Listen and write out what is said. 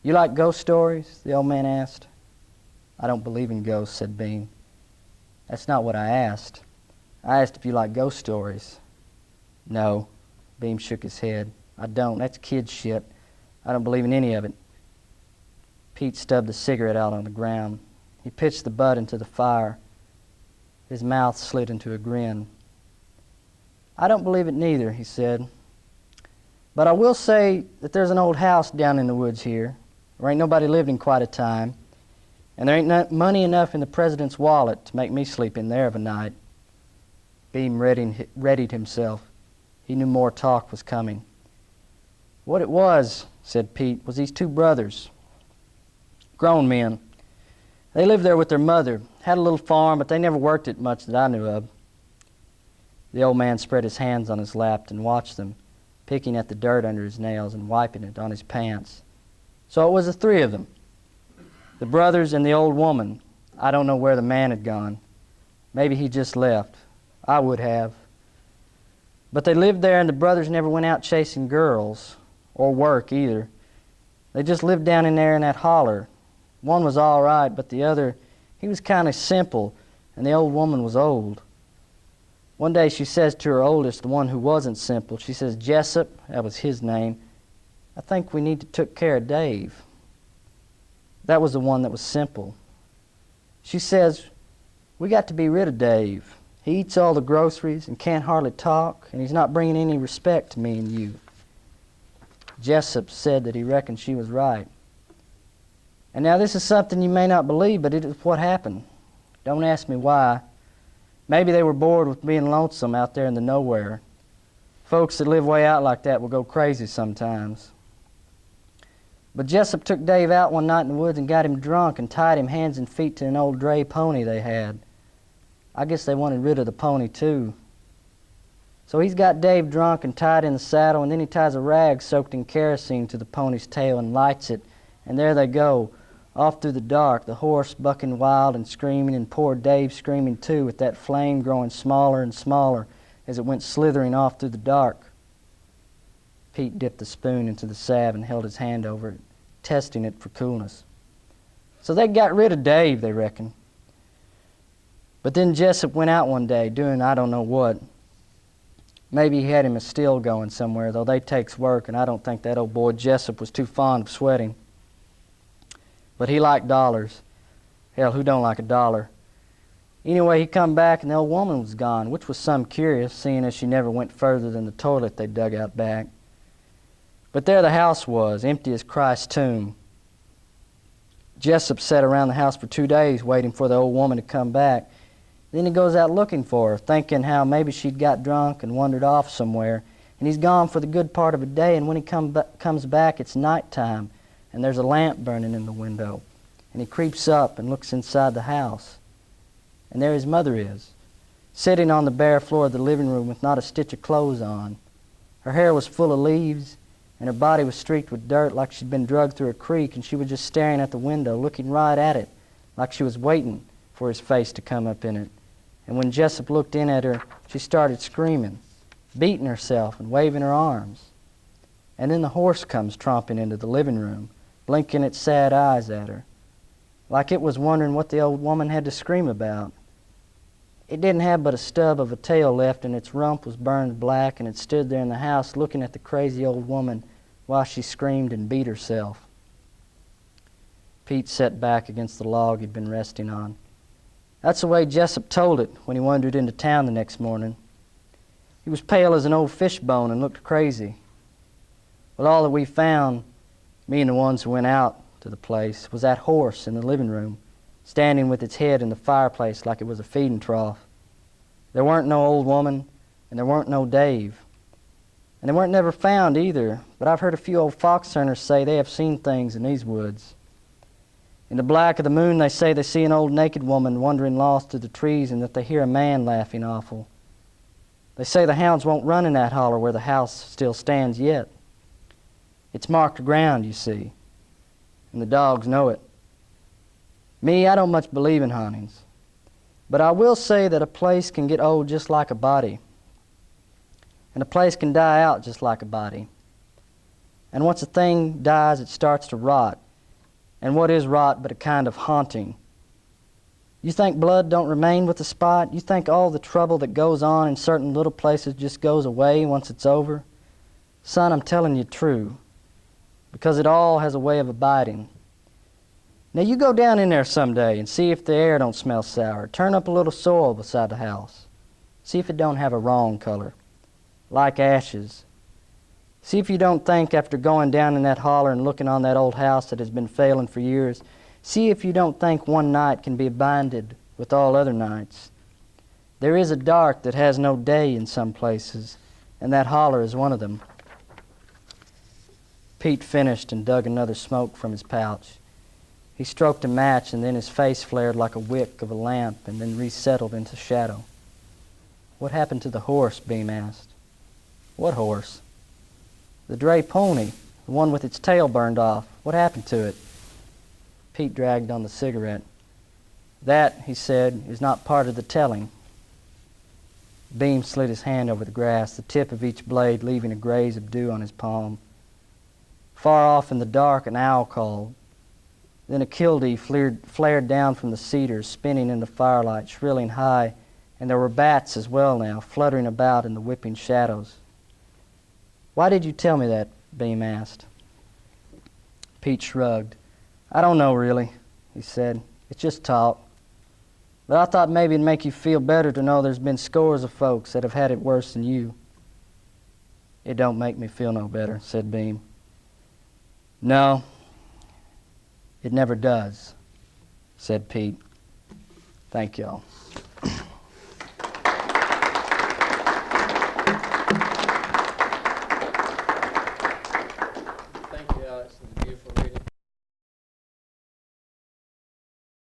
You like ghost stories? The old man asked. I don't believe in ghosts, said Beam. That's not what I asked. I asked if you like ghost stories. No, Beam shook his head. I don't. That's kid shit. I don't believe in any of it. Pete stubbed a cigarette out on the ground. He pitched the butt into the fire. His mouth slid into a grin. I don't believe it neither, he said. But I will say that there's an old house down in the woods here. There ain't nobody lived in quite a time. And there ain't money enough in the president's wallet to make me sleep in there of a night. Beam readied himself. He knew more talk was coming. What it was, said Pete, was these two brothers. Grown men. They lived there with their mother, had a little farm, but they never worked it much that I knew of. The old man spread his hands on his lap and watched them, picking at the dirt under his nails and wiping it on his pants. So it was the three of them. The brothers and the old woman. I don't know where the man had gone. Maybe he just left. I would have. But they lived there, and the brothers never went out chasing girls, or work either. They just lived down in there in that holler. One was all right, but the other, he was kind of simple, and the old woman was old. One day she says to her oldest, the one who wasn't simple, she says, Jessup, that was his name, I think we need to take care of Dave. That was the one that was simple. She says, we got to be rid of Dave. He eats all the groceries and can't hardly talk, and he's not bringing any respect to me and you. Jessup said that he reckoned she was right. And now this is something you may not believe, but it is what happened. Don't ask me why. Maybe they were bored with being lonesome out there in the nowhere. Folks that live way out like that will go crazy sometimes. But Jessup took Dave out one night in the woods and got him drunk and tied him hands and feet to an old dray pony they had. I guess they wanted rid of the pony too. So he's got Dave drunk and tied in the saddle, and then he ties a rag soaked in kerosene to the pony's tail and lights it, and there they go, off through the dark, the horse bucking wild and screaming, and poor Dave screaming too, with that flame growing smaller and smaller as it went slithering off through the dark. Pete dipped the spoon into the salve and held his hand over it, testing it for coolness. So they got rid of Dave, they reckon. But then Jessup went out one day doing I don't know what. Maybe he had him a still going somewhere, though they takes work, and I don't think that old boy Jessup was too fond of sweating. But he liked dollars. Hell, who don't like a dollar? Anyway, he come back and the old woman was gone, which was some curious, seeing as she never went further than the toilet they dug out back. But there the house was, empty as Christ's tomb. Jessup sat around the house for 2 days waiting for the old woman to come back. Then he goes out looking for her, thinking how maybe she'd got drunk and wandered off somewhere. And he's gone for the good part of a day, and when he comes back, it's nighttime, and there's a lamp burning in the window. And he creeps up and looks inside the house. And there his mother is, sitting on the bare floor of the living room with not a stitch of clothes on. Her hair was full of leaves, and her body was streaked with dirt like she'd been drugged through a creek, and she was just staring at the window, looking right at it, like she was waiting for his face to come up in it. And when Jessup looked in at her, she started screaming, beating herself and waving her arms. And then the horse comes tromping into the living room, blinking its sad eyes at her, like it was wondering what the old woman had to scream about. It didn't have but a stub of a tail left, and its rump was burned black, and it stood there in the house looking at the crazy old woman while she screamed and beat herself. Pete sat back against the log he'd been resting on. That's the way Jessup told it when he wandered into town the next morning. He was pale as an old fishbone and looked crazy. Well, all that we found, me and the ones who went out to the place, was that horse in the living room, standing with its head in the fireplace like it was a feeding trough. There weren't no old woman, and there weren't no Dave. And they weren't never found either, but I've heard a few old fox hunters say they have seen things in these woods. In the black of the moon, they say they see an old naked woman wandering lost through the trees, and that they hear a man laughing awful. They say the hounds won't run in that holler where the house still stands yet. It's marked ground, you see, and the dogs know it. Me, I don't much believe in hauntings, but I will say that a place can get old just like a body, and a place can die out just like a body. And once a thing dies, it starts to rot, And what is rot but a kind of haunting? You think blood don't remain with the spot? You think all the trouble that goes on in certain little places just goes away once it's over? Son, I'm telling you true, because it all has a way of abiding. Now you go down in there someday and see if the air don't smell sour. Turn up a little soil beside the house. See if it don't have a wrong color, like ashes. See if you don't think after going down in that holler and looking on that old house that has been failing for years, see if you don't think one night can be binded with all other nights. There is a dark that has no day in some places, and that holler is one of them. Pete finished and dug another smoke from his pouch. He stroked a match, and then his face flared like a wick of a lamp and then resettled into shadow. What happened to the horse? Beam asked. What horse? The dray pony, the one with its tail burned off. What happened to it? Pete dragged on the cigarette. That, he said, is not part of the telling. Beam slid his hand over the grass, the tip of each blade leaving a graze of dew on his palm. Far off in the dark, an owl called. Then a kildee flared down from the cedars, spinning in the firelight, shrilling high, and there were bats as well now, fluttering about in the whipping shadows. Why did you tell me that? Beam asked. Pete shrugged. I don't know, really, he said. It's just talk. But I thought maybe it'd make you feel better to know there's been scores of folks that have had it worse than you. It don't make me feel no better, said Beam. No, it never does, said Pete. Thank y'all. Thank you, Alex. It was beautiful.